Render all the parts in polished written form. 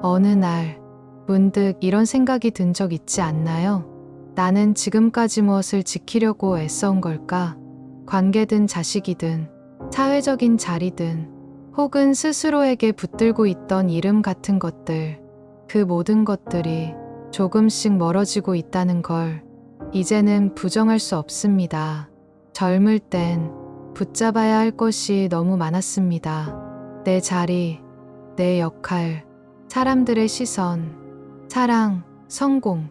어느 날 문득 이런 생각이 든 적 있지 않나요? 나는 지금까지 무엇을 지키려고 애써온 걸까? 관계든 자식이든 사회적인 자리든 혹은 스스로에게 붙들고 있던 이름 같은 것들, 그 모든 것들이 조금씩 멀어지고 있다는 걸 이제는 부정할 수 없습니다. 젊을 땐 붙잡아야 할 것이 너무 많았습니다. 내 자리, 내 역할, 사람들의 시선, 사랑, 성공,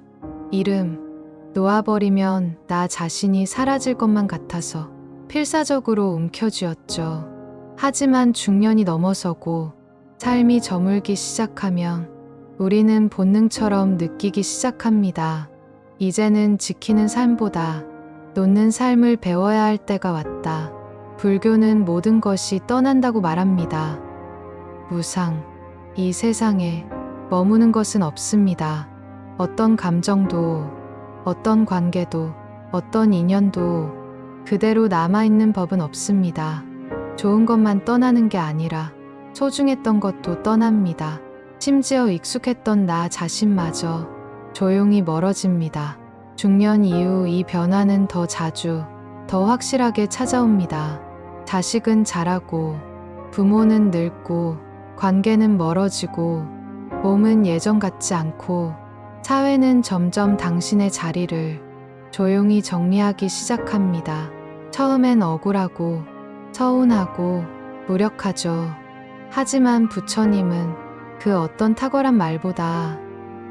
이름, 놓아버리면 나 자신이 사라질 것만 같아서 필사적으로 움켜쥐었죠. 하지만 중년이 넘어서고 삶이 저물기 시작하면 우리는 본능처럼 느끼기 시작합니다. 이제는 지키는 삶보다 놓는 삶을 배워야 할 때가 왔다. 불교는 모든 것이 떠난다고 말합니다. 무상, 이 세상에 머무는 것은 없습니다. 어떤 감정도, 어떤 관계도, 어떤 인연도 그대로 남아있는 법은 없습니다. 좋은 것만 떠나는 게 아니라 소중했던 것도 떠납니다. 심지어 익숙했던 나 자신마저 조용히 멀어집니다. 중년 이후 이 변화는 더 자주, 더 확실하게 찾아옵니다. 자식은 자라고, 부모는 늙고, 관계는 멀어지고, 몸은 예전 같지 않고, 사회는 점점 당신의 자리를 조용히 정리하기 시작합니다. 처음엔 억울하고, 서운하고, 무력하죠. 하지만 부처님은 그 어떤 탁월한 말보다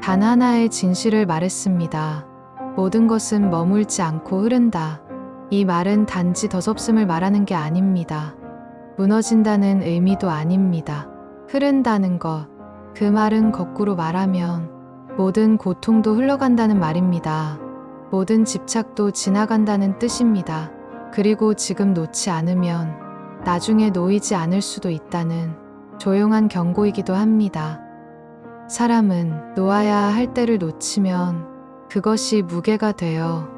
단 하나의 진실을 말했습니다. 모든 것은 머물지 않고 흐른다. 이 말은 단지 덧없음을 말하는 게 아닙니다. 무너진다는 의미도 아닙니다. 흐른다는 것, 그 말은 거꾸로 말하면 모든 고통도 흘러간다는 말입니다. 모든 집착도 지나간다는 뜻입니다. 그리고 지금 놓지 않으면 나중에 놓이지 않을 수도 있다는 조용한 경고이기도 합니다. 사람은 놓아야 할 때를 놓치면 그것이 무게가 되어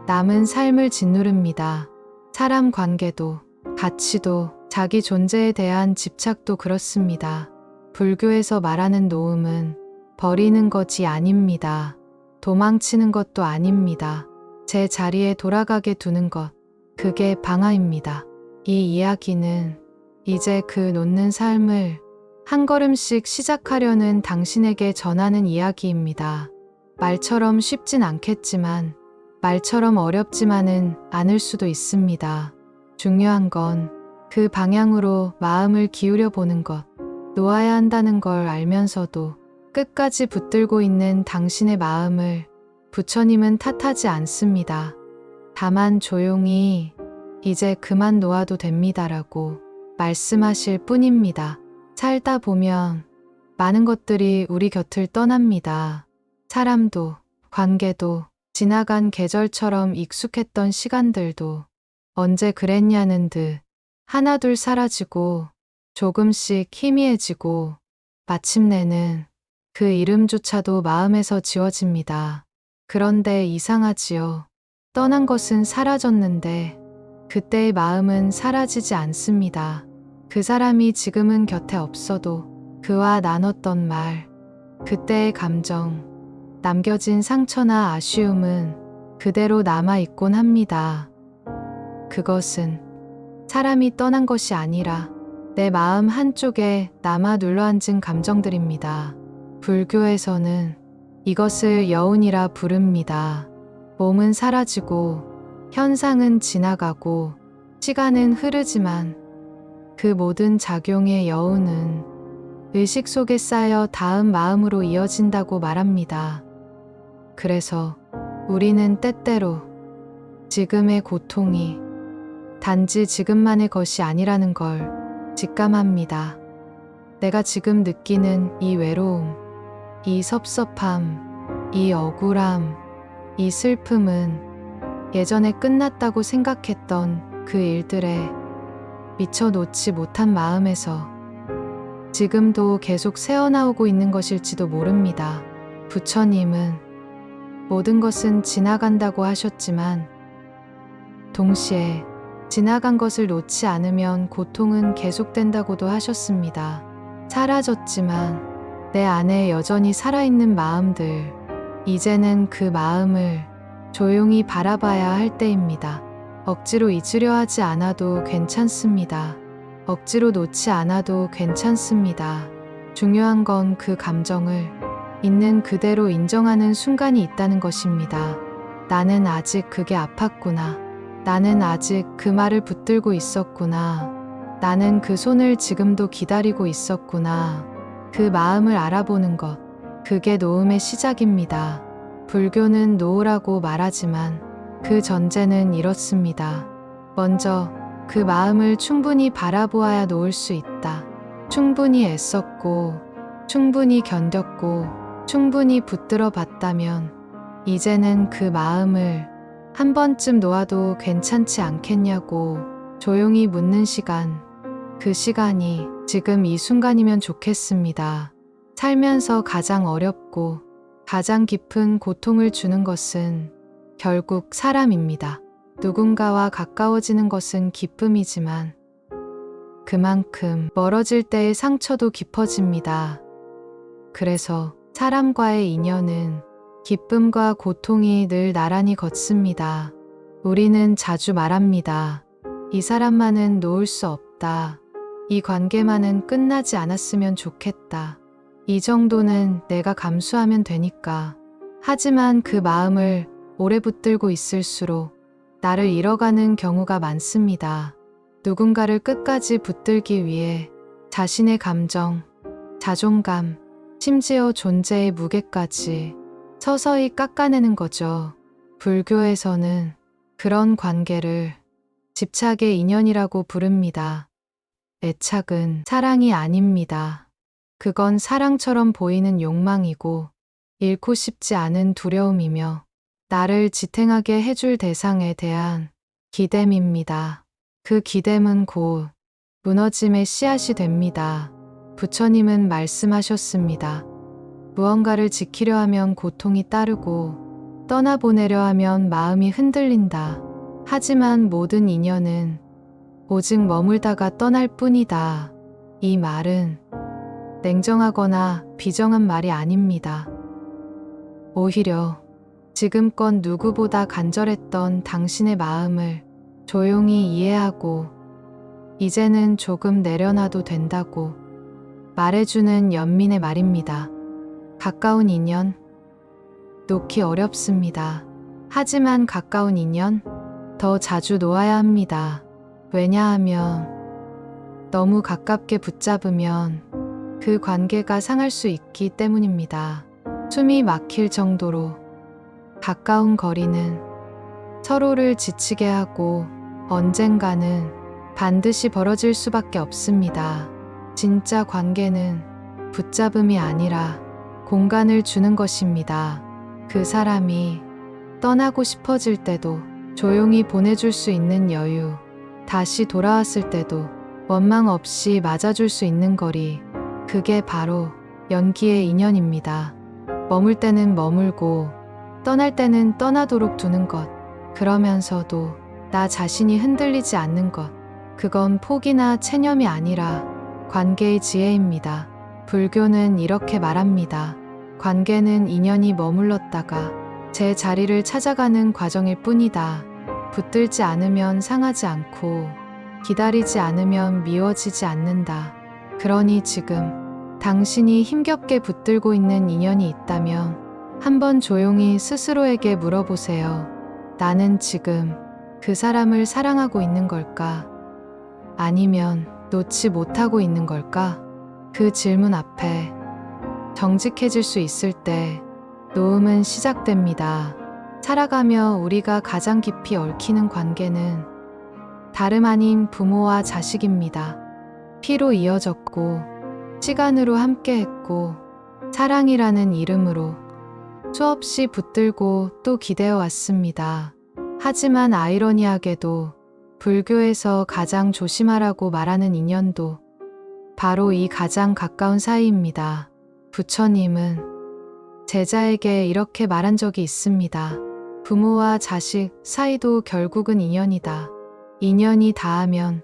남은 삶을 짓누릅니다. 사람 관계도, 가치도, 자기 존재에 대한 집착도 그렇습니다. 불교에서 말하는 놓음은 버리는 것이 아닙니다. 도망치는 것도 아닙니다. 제 자리에 돌아가게 두는 것, 그게 방아입니다. 이 이야기는 이제 그 놓는 삶을 한 걸음씩 시작하려는 당신에게 전하는 이야기입니다. 말처럼 쉽진 않겠지만, 말처럼 어렵지만은 않을 수도 있습니다. 중요한 건 그 방향으로 마음을 기울여 보는 것, 놓아야 한다는 걸 알면서도 끝까지 붙들고 있는 당신의 마음을 부처님은 탓하지 않습니다. 다만 조용히 이제 그만 놓아도 됩니다라고 말씀하실 뿐입니다. 살다 보면 많은 것들이 우리 곁을 떠납니다. 사람도, 관계도, 지나간 계절처럼 익숙했던 시간들도 언제 그랬냐는 듯 하나둘 사라지고 조금씩 희미해지고 마침내는 그 이름조차도 마음에서 지워집니다. 그런데 이상하지요. 떠난 것은 사라졌는데 그때의 마음은 사라지지 않습니다. 그 사람이 지금은 곁에 없어도 그와 나눴던 말, 그때의 감정, 남겨진 상처나 아쉬움은 그대로 남아있곤 합니다. 그것은 사람이 떠난 것이 아니라 내 마음 한쪽에 남아 눌러앉은 감정들입니다. 불교에서는 이것을 여운이라 부릅니다. 몸은 사라지고 현상은 지나가고 시간은 흐르지만 그 모든 작용의 여운은 의식 속에 쌓여 다음 마음으로 이어진다고 말합니다. 그래서 우리는 때때로 지금의 고통이 단지 지금만의 것이 아니라는 걸 직감합니다. 내가 지금 느끼는 이 외로움, 이 섭섭함, 이 억울함, 이 슬픔은 예전에 끝났다고 생각했던 그 일들에 미처 놓지 못한 마음에서 지금도 계속 새어나오고 있는 것일지도 모릅니다. 부처님은 모든 것은 지나간다고 하셨지만 동시에 지나간 것을 놓지 않으면 고통은 계속된다고도 하셨습니다. 사라졌지만 내 안에 여전히 살아있는 마음들, 이제는 그 마음을 조용히 바라봐야 할 때입니다. 억지로 잊으려 하지 않아도 괜찮습니다. 억지로 놓지 않아도 괜찮습니다. 중요한 건 그 감정을 있는 그대로 인정하는 순간이 있다는 것입니다. 나는 아직 그게 아팠구나. 나는 아직 그 말을 붙들고 있었구나. 나는 그 손을 지금도 기다리고 있었구나. 그 마음을 알아보는 것, 그게 놓음의 시작입니다. 불교는 놓으라고 말하지만 그 전제는 이렇습니다. 먼저 그 마음을 충분히 바라보아야 놓을 수 있다. 충분히 애썼고, 충분히 견뎠고, 충분히 붙들어 봤다면 이제는 그 마음을 한 번쯤 놓아도 괜찮지 않겠냐고 조용히 묻는 시간. 그 시간이 지금 이 순간이면 좋겠습니다. 살면서 가장 어렵고 가장 깊은 고통을 주는 것은 결국 사람입니다. 누군가와 가까워지는 것은 기쁨이지만 그만큼 멀어질 때의 상처도 깊어집니다. 그래서 사람과의 인연은 기쁨과 고통이 늘 나란히 걷습니다. 우리는 자주 말합니다. 이 사람만은 놓을 수 없다. 이 관계만은 끝나지 않았으면 좋겠다. 이 정도는 내가 감수하면 되니까. 하지만 그 마음을 오래 붙들고 있을수록 나를 잃어가는 경우가 많습니다. 누군가를 끝까지 붙들기 위해 자신의 감정, 자존감, 심지어 존재의 무게까지 서서히 깎아내는 거죠. 불교에서는 그런 관계를 집착의 인연이라고 부릅니다. 애착은 사랑이 아닙니다. 그건 사랑처럼 보이는 욕망이고 잃고 싶지 않은 두려움이며 나를 지탱하게 해줄 대상에 대한 기댐입니다. 그 기댐은 곧 무너짐의 씨앗이 됩니다. 부처님은 말씀하셨습니다. 무언가를 지키려 하면 고통이 따르고 떠나보내려 하면 마음이 흔들린다. 하지만 모든 인연은 오직 머물다가 떠날 뿐이다. 이 말은 냉정하거나 비정한 말이 아닙니다. 오히려 지금껏 누구보다 간절했던 당신의 마음을 조용히 이해하고 이제는 조금 내려놔도 된다고 말해주는 연민의 말입니다. 가까운 인연, 놓기 어렵습니다. 하지만 가까운 인연, 더 자주 놓아야 합니다. 왜냐하면 너무 가깝게 붙잡으면 그 관계가 상할 수 있기 때문입니다. 숨이 막힐 정도로 가까운 거리는 서로를 지치게 하고 언젠가는 반드시 벌어질 수밖에 없습니다. 진짜 관계는 붙잡음이 아니라 공간을 주는 것입니다. 그 사람이 떠나고 싶어질 때도 조용히 보내줄 수 있는 여유, 다시 돌아왔을 때도 원망 없이 맞아줄 수 있는 거리, 그게 바로 연기의 인연입니다. 머물 때는 머물고 떠날 때는 떠나도록 두는 것, 그러면서도 나 자신이 흔들리지 않는 것, 그건 포기나 체념이 아니라 관계의 지혜입니다. 불교는 이렇게 말합니다. 관계는 인연이 머물렀다가 제 자리를 찾아가는 과정일 뿐이다. 붙들지 않으면 상하지 않고 기다리지 않으면 미워지지 않는다. 그러니 지금 당신이 힘겹게 붙들고 있는 인연이 있다면 한번 조용히 스스로에게 물어보세요. 나는 지금 그 사람을 사랑하고 있는 걸까? 아니면 놓지 못하고 있는 걸까? 그 질문 앞에 정직해질 수 있을 때 놓음은 시작됩니다. 살아가며 우리가 가장 깊이 얽히는 관계는 다름 아닌 부모와 자식입니다. 피로 이어졌고 시간으로 함께했고 사랑이라는 이름으로 수없이 붙들고 또 기대어 왔습니다. 하지만 아이러니하게도 불교에서 가장 조심하라고 말하는 인연도 바로 이 가장 가까운 사이입니다. 부처님은 제자에게 이렇게 말한 적이 있습니다. 부모와 자식 사이도 결국은 인연이다. 인연이 닿으면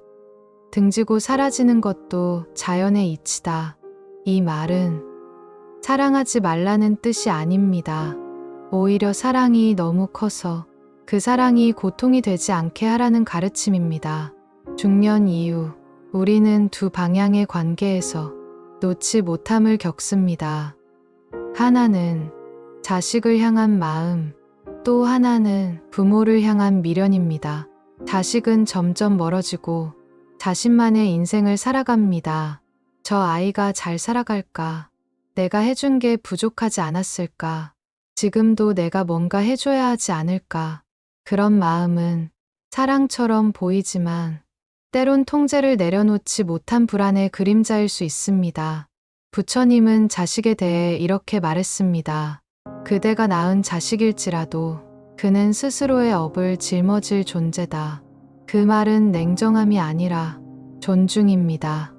등지고 사라지는 것도 자연의 이치다. 이 말은 사랑하지 말라는 뜻이 아닙니다. 오히려 사랑이 너무 커서 그 사랑이 고통이 되지 않게 하라는 가르침입니다. 중년 이후 우리는 두 방향의 관계에서 놓지 못함을 겪습니다. 하나는 자식을 향한 마음, 또 하나는 부모를 향한 미련입니다. 자식은 점점 멀어지고 자신만의 인생을 살아갑니다. 저 아이가 잘 살아갈까? 내가 해준 게 부족하지 않았을까? 지금도 내가 뭔가 해줘야 하지 않을까? 그런 마음은 사랑처럼 보이지만 때론 통제를 내려놓지 못한 불안의 그림자일 수 있습니다. 부처님은 자식에 대해 이렇게 말했습니다. 그대가 낳은 자식일지라도 그는 스스로의 업을 짊어질 존재다. 그 말은 냉정함이 아니라 존중입니다.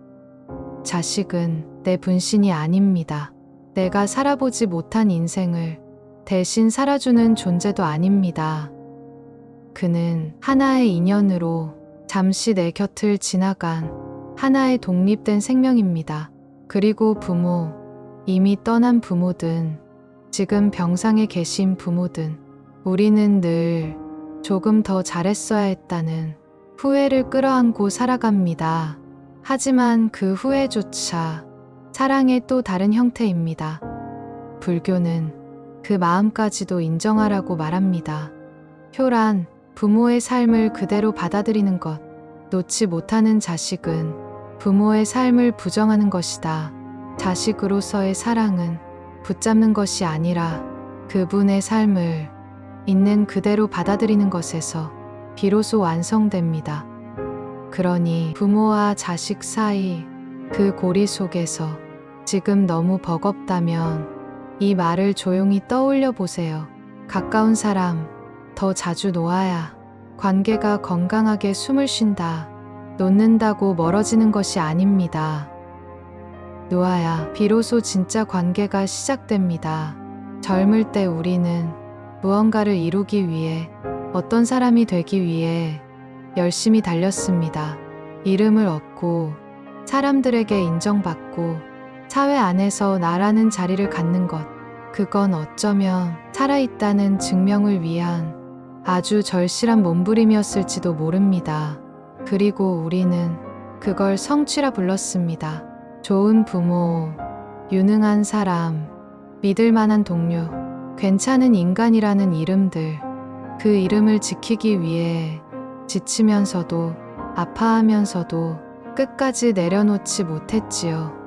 자식은 내 분신이 아닙니다. 내가 살아보지 못한 인생을 대신 살아주는 존재도 아닙니다. 그는 하나의 인연으로 잠시 내 곁을 지나간 하나의 독립된 생명입니다. 그리고 부모, 이미 떠난 부모든 지금 병상에 계신 부모든 우리는 늘 조금 더 잘했어야 했다는 후회를 끌어안고 살아갑니다. 하지만 그 후회조차 사랑의 또 다른 형태입니다. 불교는 그 마음까지도 인정하라고 말합니다. 효란, 부모의 삶을 그대로 받아들이는 것, 놓지 못하는 자식은 부모의 삶을 부정하는 것이다. 자식으로서의 사랑은 붙잡는 것이 아니라 그분의 삶을 있는 그대로 받아들이는 것에서 비로소 완성됩니다. 그러니 부모와 자식 사이 그 고리 속에서 지금 너무 버겁다면 이 말을 조용히 떠올려 보세요. 가까운 사람 더 자주 놓아야 관계가 건강하게 숨을 쉰다. 놓는다고 멀어지는 것이 아닙니다. 놓아야 비로소 진짜 관계가 시작됩니다. 젊을 때 우리는 무언가를 이루기 위해 어떤 사람이 되기 위해 열심히 달렸습니다. 이름을 얻고 사람들에게 인정받고 사회 안에서 나라는 자리를 갖는 것, 그건 어쩌면 살아있다는 증명을 위한 아주 절실한 몸부림이었을지도 모릅니다. 그리고 우리는 그걸 성취라 불렀습니다. 좋은 부모, 유능한 사람, 믿을 만한 동료, 괜찮은 인간이라는 이름들, 그 이름을 지키기 위해 지치면서도 아파하면서도 끝까지 내려놓지 못했지요.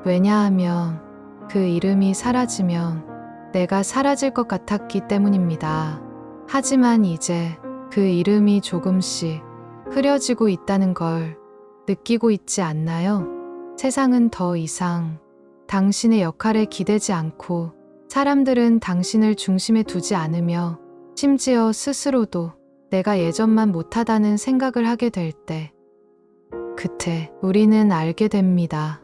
왜냐하면 그 이름이 사라지면 내가 사라질 것 같았기 때문입니다. 하지만 이제 그 이름이 조금씩 흐려지고 있다는 걸 느끼고 있지 않나요? 세상은 더 이상 당신의 역할에 기대지 않고 사람들은 당신을 중심에 두지 않으며 심지어 스스로도 내가 예전만 못하다는 생각을 하게 될 때, 그때 우리는 알게 됩니다.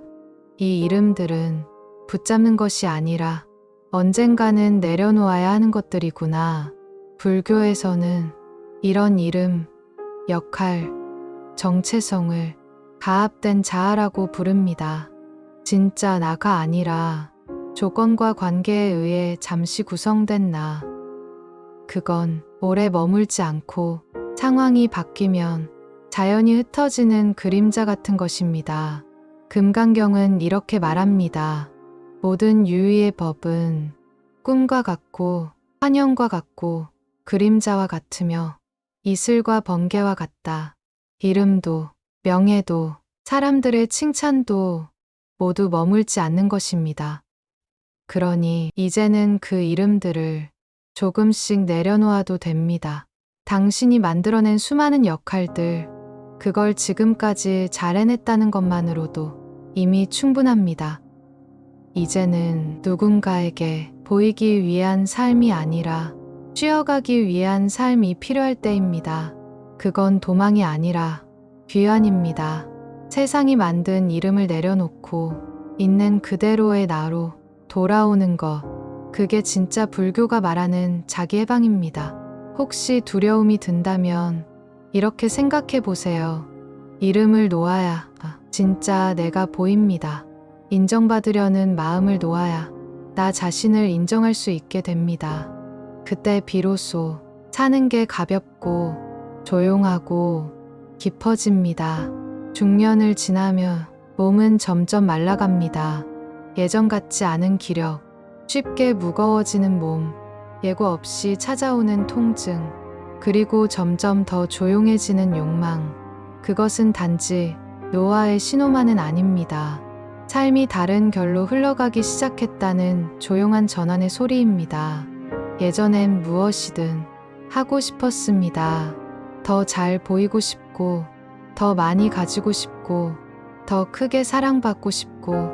이 이름들은 붙잡는 것이 아니라 언젠가는 내려놓아야 하는 것들이구나. 불교에서는 이런 이름, 역할, 정체성을 가압된 자아라고 부릅니다. 진짜 나가 아니라 조건과 관계에 의해 잠시 구성된 나. 그건 오래 머물지 않고 상황이 바뀌면 자연히 흩어지는 그림자 같은 것입니다. 금강경은 이렇게 말합니다. 모든 유의의 법은 꿈과 같고 환영과 같고 그림자와 같으며 이슬과 번개와 같다. 이름도 명예도 사람들의 칭찬도 모두 머물지 않는 것입니다. 그러니 이제는 그 이름들을 조금씩 내려놓아도 됩니다. 당신이 만들어낸 수많은 역할들, 그걸 지금까지 잘 해냈다는 것만으로도 이미 충분합니다. 이제는 누군가에게 보이기 위한 삶이 아니라 쉬어가기 위한 삶이 필요할 때입니다. 그건 도망이 아니라 귀환입니다. 세상이 만든 이름을 내려놓고 있는 그대로의 나로 돌아오는 것, 그게 진짜 불교가 말하는 자기 해방입니다. 혹시 두려움이 든다면 이렇게 생각해 보세요. 이름을 놓아야 진짜 내가 보입니다. 인정받으려는 마음을 놓아야 나 자신을 인정할 수 있게 됩니다. 그때 비로소 사는 게 가볍고 조용하고 깊어집니다. 중년을 지나며 몸은 점점 말라갑니다. 예전 같지 않은 기력, 쉽게 무거워지는 몸, 예고 없이 찾아오는 통증, 그리고 점점 더 조용해지는 욕망. 그것은 단지 노화의 신호만은 아닙니다. 삶이 다른 결로 흘러가기 시작했다는 조용한 전환의 소리입니다. 예전엔 무엇이든 하고 싶었습니다. 더 잘 보이고 싶고, 더 많이 가지고 싶고, 더 크게 사랑받고 싶고,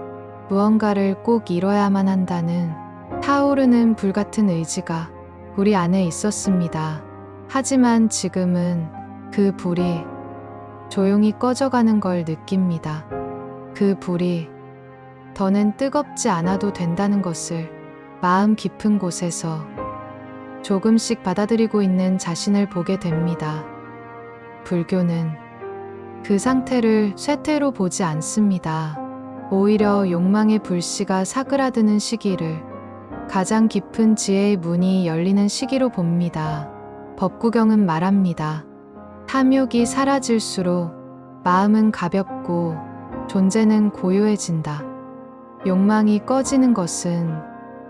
무언가를 꼭 이뤄야만 한다는 타오르는 불같은 의지가 우리 안에 있었습니다. 하지만 지금은 그 불이 조용히 꺼져가는 걸 느낍니다. 그 불이 더는 뜨겁지 않아도 된다는 것을 마음 깊은 곳에서 조금씩 받아들이고 있는 자신을 보게 됩니다. 불교는 그 상태를 쇠퇴로 보지 않습니다. 오히려 욕망의 불씨가 사그라드는 시기를 가장 깊은 지혜의 문이 열리는 시기로 봅니다. 법구경은 말합니다. 탐욕이 사라질수록 마음은 가볍고 존재는 고요해진다. 욕망이 꺼지는 것은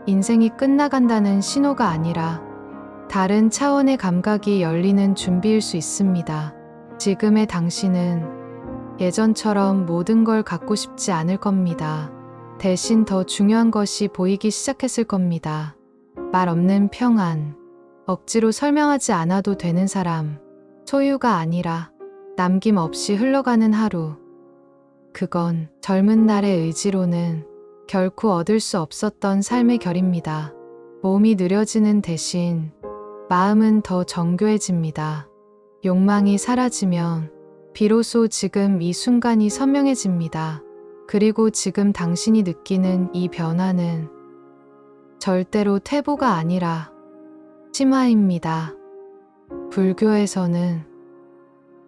인생이 끝나간다는 신호가 아니라 다른 차원의 감각이 열리는 준비일 수 있습니다. 지금의 당신은 예전처럼 모든 걸 갖고 싶지 않을 겁니다. 대신 더 중요한 것이 보이기 시작했을 겁니다. 말 없는 평안, 억지로 설명하지 않아도 되는 사람, 소유가 아니라 남김없이 흘러가는 하루. 그건 젊은 날의 의지로는 결코 얻을 수 없었던 삶의 결입니다. 몸이 느려지는 대신 마음은 더 정교해집니다. 욕망이 사라지면 비로소 지금 이 순간이 선명해집니다. 그리고 지금 당신이 느끼는 이 변화는 절대로 퇴보가 아니라 심화입니다. 불교에서는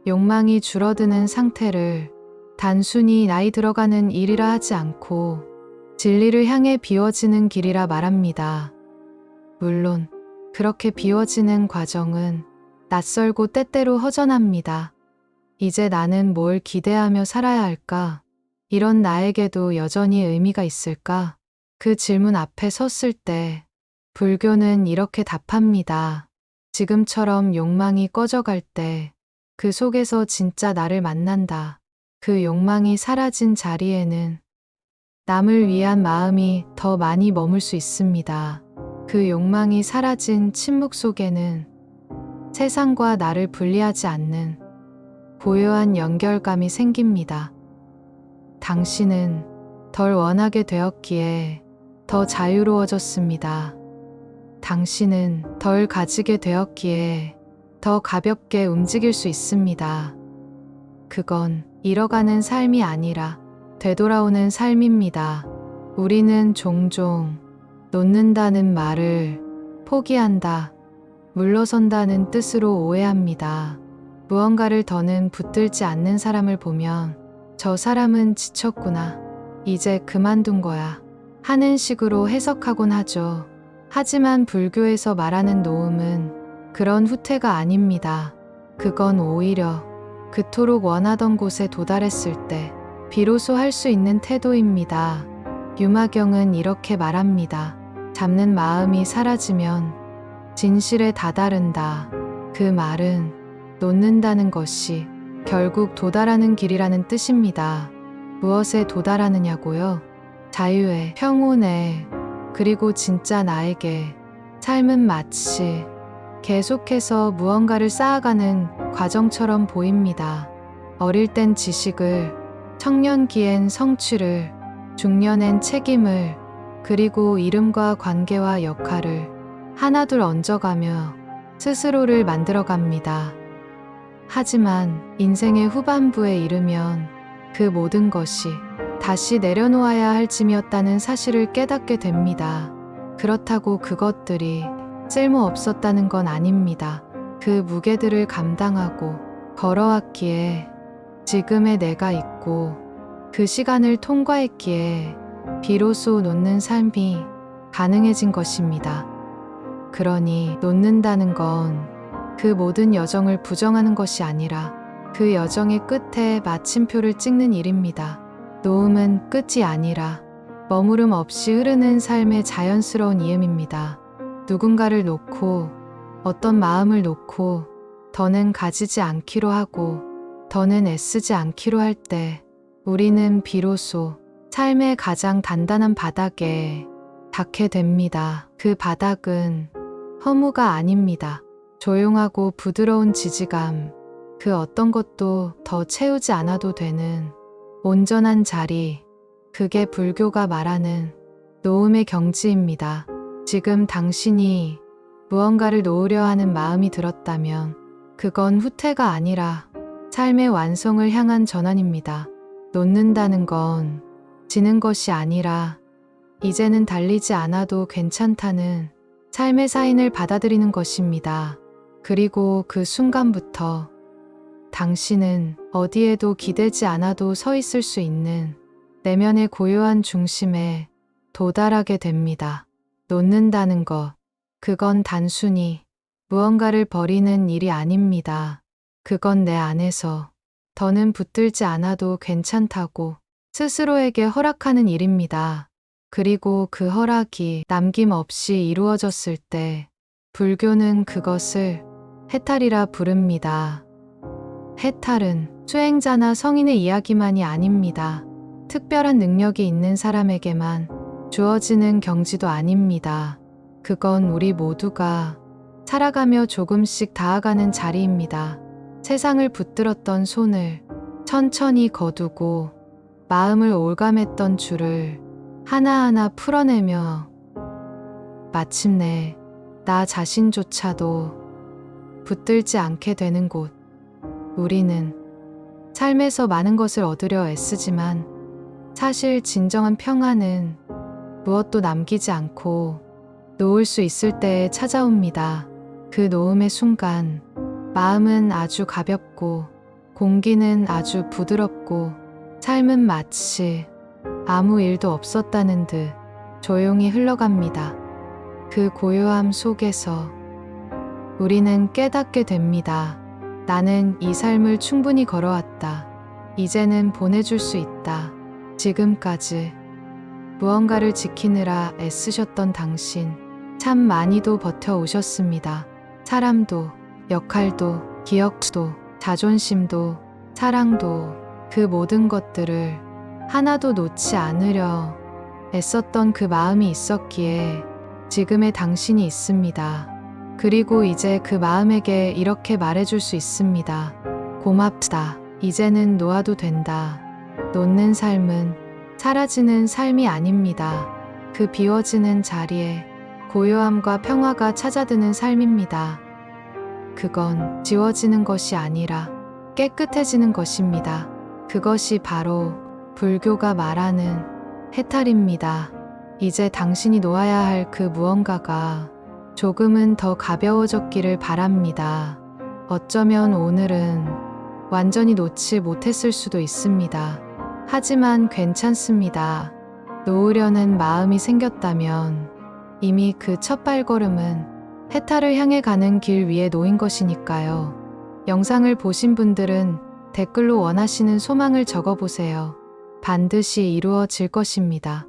욕망이 줄어드는 상태를 단순히 나이 들어가는 일이라 하지 않고 진리를 향해 비워지는 길이라 말합니다. 물론 그렇게 비워지는 과정은 낯설고 때때로 허전합니다. 이제 나는 뭘 기대하며 살아야 할까? 이런 나에게도 여전히 의미가 있을까? 그 질문 앞에 섰을 때 불교는 이렇게 답합니다. 지금처럼 욕망이 꺼져갈 때 그 속에서 진짜 나를 만난다. 그 욕망이 사라진 자리에는 남을 위한 마음이 더 많이 머물 수 있습니다. 그 욕망이 사라진 침묵 속에는 세상과 나를 분리하지 않는 고요한 연결감이 생깁니다. 당신은 덜 원하게 되었기에 더 자유로워졌습니다. 당신은 덜 가지게 되었기에 더 가볍게 움직일 수 있습니다. 그건 잃어가는 삶이 아니라 되돌아오는 삶입니다. 우리는 종종 놓는다는 말을 포기한다, 물러선다는 뜻으로 오해합니다. 무언가를 더는 붙들지 않는 사람을 보면 저 사람은 지쳤구나, 이제 그만둔 거야 하는 식으로 해석하곤 하죠. 하지만 불교에서 말하는 노음은 그런 후퇴가 아닙니다. 그건 오히려 그토록 원하던 곳에 도달했을 때 비로소 할 수 있는 태도입니다. 유마경은 이렇게 말합니다. 잡는 마음이 사라지면 진실에 다다른다. 그 말은 놓는다는 것이 결국 도달하는 길이라는 뜻입니다. 무엇에 도달하느냐고요? 자유에, 평온에, 그리고 진짜 나에게. 삶은 마치 계속해서 무언가를 쌓아가는 과정처럼 보입니다. 어릴 땐 지식을, 청년기엔 성취를, 중년엔 책임을, 그리고 이름과 관계와 역할을 하나둘 얹어가며 스스로를 만들어갑니다. 하지만 인생의 후반부에 이르면 그 모든 것이 다시 내려놓아야 할 짐이었다는 사실을 깨닫게 됩니다. 그렇다고 그것들이 쓸모없었다는 건 아닙니다. 그 무게들을 감당하고 걸어왔기에 지금의 내가 있고 그 시간을 통과했기에 비로소 놓는 삶이 가능해진 것입니다. 그러니 놓는다는 건 그 모든 여정을 부정하는 것이 아니라 그 여정의 끝에 마침표를 찍는 일입니다. 놓음은 끝이 아니라 머무름 없이 흐르는 삶의 자연스러운 이음입니다. 누군가를 놓고 어떤 마음을 놓고 더는 가지지 않기로 하고 더는 애쓰지 않기로 할 때 우리는 비로소 삶의 가장 단단한 바닥에 닿게 됩니다. 그 바닥은 허무가 아닙니다. 조용하고 부드러운 지지감, 그 어떤 것도 더 채우지 않아도 되는 온전한 자리, 그게 불교가 말하는 놓음의 경지입니다. 지금 당신이 무언가를 놓으려 하는 마음이 들었다면 그건 후퇴가 아니라 삶의 완성을 향한 전환입니다. 놓는다는 건 지는 것이 아니라 이제는 달리지 않아도 괜찮다는 삶의 사인을 받아들이는 것입니다. 그리고 그 순간부터 당신은 어디에도 기대지 않아도 서 있을 수 있는 내면의 고요한 중심에 도달하게 됩니다. 놓는다는 것, 그건 단순히 무언가를 버리는 일이 아닙니다. 그건 내 안에서 더는 붙들지 않아도 괜찮다고 스스로에게 허락하는 일입니다. 그리고 그 허락이 남김없이 이루어졌을 때 불교는 그것을 해탈이라 부릅니다. 해탈은 수행자나 성인의 이야기만이 아닙니다. 특별한 능력이 있는 사람에게만 주어지는 경지도 아닙니다. 그건 우리 모두가 살아가며 조금씩 닿아가는 자리입니다. 세상을 붙들었던 손을 천천히 거두고 마음을 올감했던 줄을 하나하나 풀어내며 마침내 나 자신조차도 붙들지 않게 되는 곳. 우리는 삶에서 많은 것을 얻으려 애쓰지만 사실 진정한 평안은 무엇도 남기지 않고 놓을 수 있을 때에 찾아옵니다. 그 놓음의 순간 마음은 아주 가볍고 공기는 아주 부드럽고 삶은 마치 아무 일도 없었다는 듯 조용히 흘러갑니다. 그 고요함 속에서 우리는 깨닫게 됩니다. 나는 이 삶을 충분히 걸어왔다. 이제는 보내줄 수 있다. 지금까지 무언가를 지키느라 애쓰셨던 당신, 참 많이도 버텨오셨습니다. 사람도, 역할도, 기억도, 자존심도, 사랑도, 그 모든 것들을 하나도 놓지 않으려 애썼던 그 마음이 있었기에 지금의 당신이 있습니다. 그리고 이제 그 마음에게 이렇게 말해줄 수 있습니다. 고맙다. 이제는 놓아도 된다. 놓는 삶은 사라지는 삶이 아닙니다. 그 비워지는 자리에 고요함과 평화가 찾아드는 삶입니다. 그건 지워지는 것이 아니라 깨끗해지는 것입니다. 그것이 바로 불교가 말하는 해탈입니다. 이제 당신이 놓아야 할 그 무언가가 조금은 더 가벼워졌기를 바랍니다. 어쩌면 오늘은 완전히 놓지 못했을 수도 있습니다. 하지만 괜찮습니다. 놓으려는 마음이 생겼다면 이미 그 첫 발걸음은 해탈을 향해 가는 길 위에 놓인 것이니까요. 영상을 보신 분들은 댓글로 원하시는 소망을 적어보세요. 반드시 이루어질 것입니다.